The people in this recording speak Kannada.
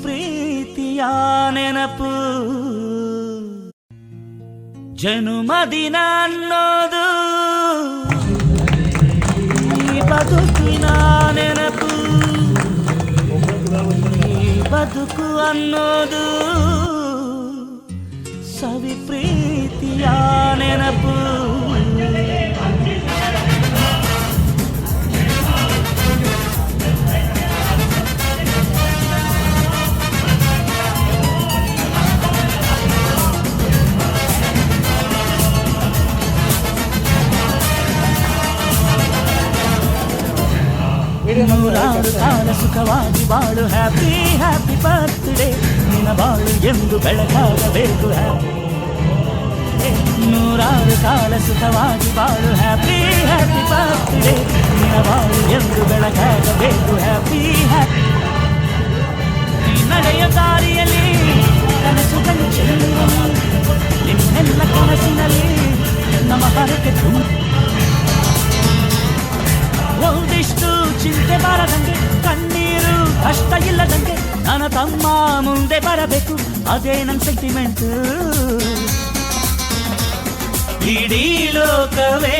ಪ್ರೀತಿಯ ನೆನಪು ಜನುಮದಿನ ಅನ್ನೋದು ಈ ಬದುಕಿನ ನೆನಪು ಈ ಬದುಕು ಅನ್ನೋದು ಸವಿ ಪ್ರೀತಿಯ ನೆನಪು ನೂರಾರು ಕಾಲ ಸುಖವಾಗಿ ಬಾಳು ಹ್ಯಾಪಿ ಹ್ಯಾಪಿ ಬರ್ತ್ಡೇ ನಿನ್ನ ಬಾಳು ಎಂದು ಬೆಳಕಾಗಬೇಕು ನೂರಾರು ಕಾಲ ಸುಖವಾಗಿ ಬಾಳು ಹ್ಯಾಪಿ ಹ್ಯಾಪಿ ಬರ್ತ್ಡೇ ನಿನ್ನ ಬಾಳು ಎಂದು ಬೆಳಕಾಗಬೇಕು ಹ್ಯಾಪಿ ಹ್ಯಾಪಿ ನಡೆಯ ದಾರಿಯಲ್ಲಿ ಕನಸುಗಳು ಚೆಲ್ಲುವಲ್ಲಿ ನಿನ್ನೆಲ್ಲ ಕನಸಿನಲ್ಲಿ ನಮ್ಮ ಹರಕೆ ಒಂದಿಷ್ಟು ಚಿಂತೆ ಬಾರದಂಗೆ ಕಣ್ಣೀರು ಕಷ್ಟ ಇಲ್ಲದಂಗೆ ನನ್ನ ತಮ್ಮ ಮುಂದೆ ಬರಬೇಕು ಅದೇ ನನ್ನ ಸೆಂಟಿಮೆಂಟ್ ಇಡೀ ಲೋಕವೇ